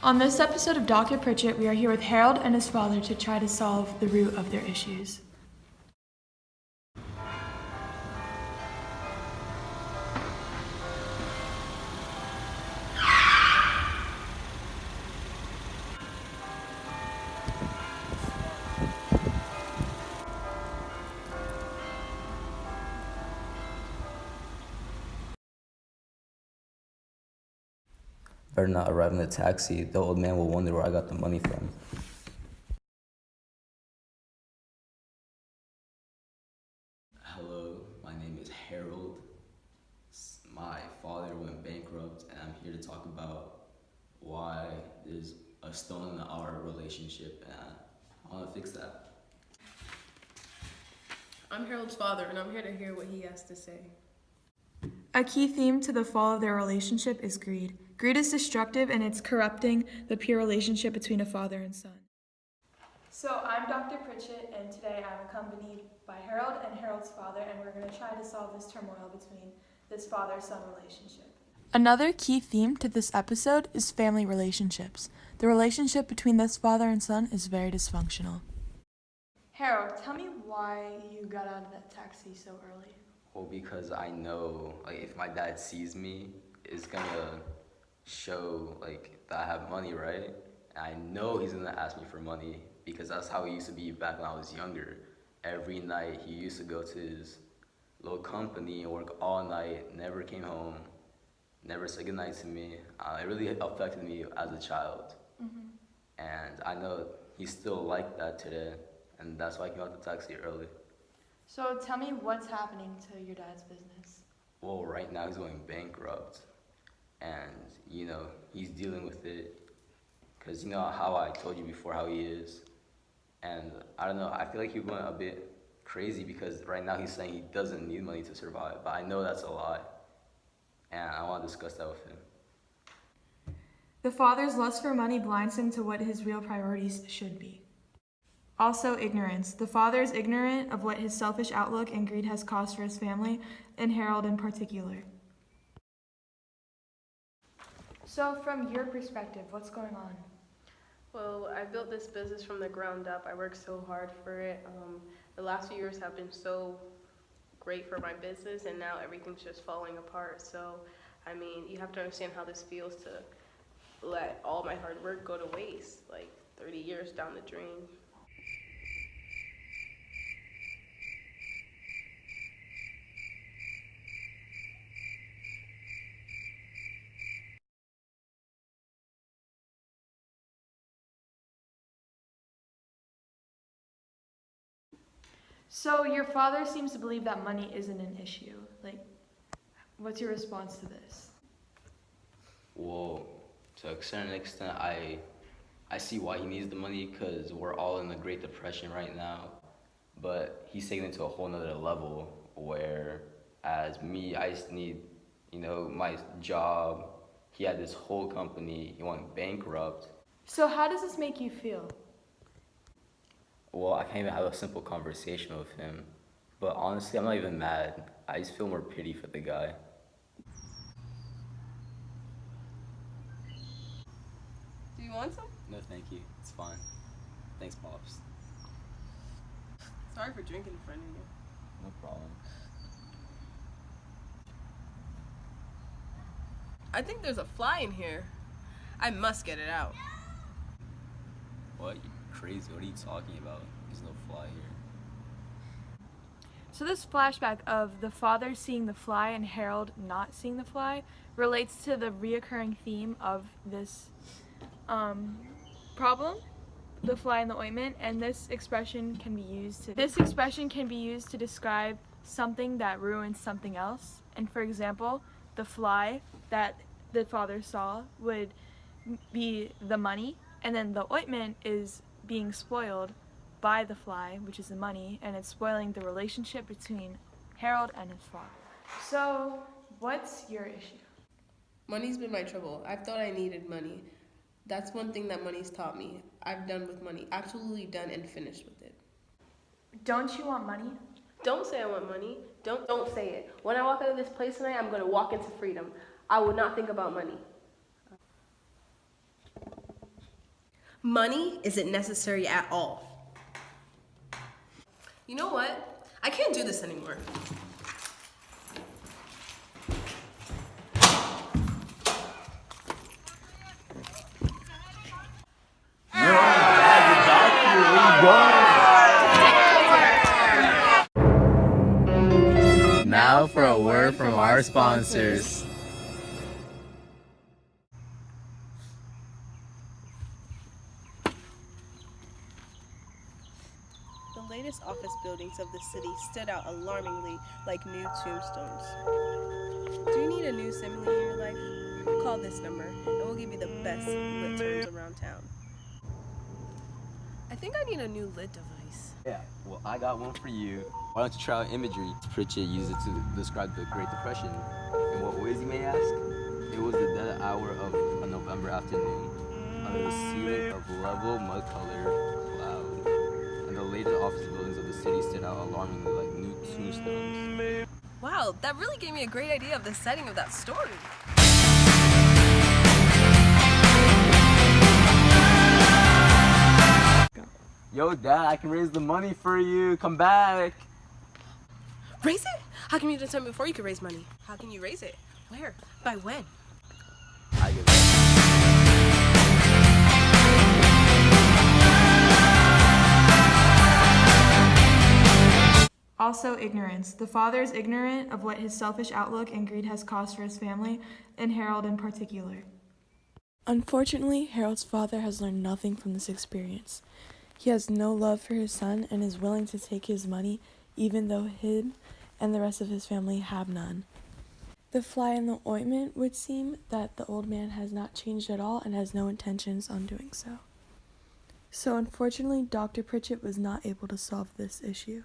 On this episode of Dr. Pritchett, we are here with Harold and his father to try to solve the root of their issues. Better not arrive in the taxi. The old man will wonder where I got the money from. Hello, my name is Harold. My father went bankrupt, and I'm here to talk about why there's a stone in our relationship, and I want to fix that. I'm Harold's father, and I'm here to hear what he has to say. A key theme to the fall of their relationship is greed. Greed is destructive and it's corrupting the pure relationship between a father and son. So I'm Dr. Pritchett, and today I'm accompanied by Harold and Harold's father, and we're going to try to solve this turmoil between this father-son relationship. Another key theme to this episode is family relationships. The relationship between this father and son is very dysfunctional. Harold, tell me why you got out of that taxi so early. Well, because I know, if my dad sees me, it's gonna show, that I have money, right? And I know he's gonna ask me for money because that's how he used to be back when I was younger. Every night, he used to go to his little company and work all night, never came home, never said goodnight to me. It really affected me as a child. Mm-hmm. And I know he's still like that today, and that's why I came out the taxi early. So tell me what's happening to your dad's business. Well, right now he's going bankrupt, and he's dealing with it because how I told you before how he is. And I don't know, I feel like he went a bit crazy because right now he's saying he doesn't need money to survive, but I know that's a lie, and I want to discuss that with him. The father's lust for money blinds him to what his real priorities should be. Also, ignorance. The father is ignorant of what his selfish outlook and greed has caused for his family, and Harold in particular. So, from your perspective, what's going on? Well, I built this business from the ground up. I worked so hard for it. The last few years have been so great for my business, and now everything's just falling apart. So, you have to understand how this feels to let all my hard work go to waste, 30 years down the drain. So, your father seems to believe that money isn't an issue. What's your response to this? Well, to a certain extent, I see why he needs the money because we're all in the Great Depression right now. But he's taking it to a whole nother level where, as me, I just need, my job. He had this whole company. He went bankrupt. So how does this make you feel? Well, I can't even have a simple conversation with him. But honestly, I'm not even mad. I just feel more pity for the guy. Do you want some? No, thank you. It's fine. Thanks, Pops. Sorry for drinking in front of you. No problem. I think there's a fly in here. I must get it out. What? You crazy? What are you talking about? There's no fly here. So this flashback of the father seeing the fly and Harold not seeing the fly relates to the reoccurring theme of this problem, the fly in the ointment, and this expression can be used to describe something that ruins something else. And for example, the fly that the father saw would be the money, and then the ointment is being spoiled by the fly, which is the money, and it's spoiling the relationship between Harold and his father. So, what's your issue? Money's been my trouble. I've thought I needed money. That's one thing that money's taught me. I've done with money. Absolutely done and finished with it. Don't you want money? Don't say I want money. Don't say it. When I walk out of this place tonight, I'm going to walk into freedom. I will not think about money. Money isn't necessary at all. You know what? I can't do this anymore. Now for a word from our sponsors. The latest office buildings of the city stood out alarmingly like new tombstones. Do you need a new simile in your life? Call this number and we'll give you the best lit terms around town. I think I need a new lit device. Yeah, well, I got one for you. Why don't you try out imagery? Pritchett used it to describe the Great Depression. In what ways, you may ask? It was the dead hour of a November afternoon. Under the ceiling of level mud-colored cloud, and the latest office buildings of the city stood out alarmingly like new tombstones. Wow, that really gave me a great idea of the setting of that story. Yo, Dad, I can raise the money for you. Come back. Raise it? How come you didn't tell me before you could raise money? How can you raise it? Where? By when? I give it. Also, ignorance. The father is ignorant of what his selfish outlook and greed has caused for his family, and Harold in particular. Unfortunately, Harold's father has learned nothing from this experience. He has no love for his son and is willing to take his money, even though him and the rest of his family have none. The fly in the ointment would seem that the old man has not changed at all and has no intentions on doing so. So unfortunately, Dr. Pritchett was not able to solve this issue.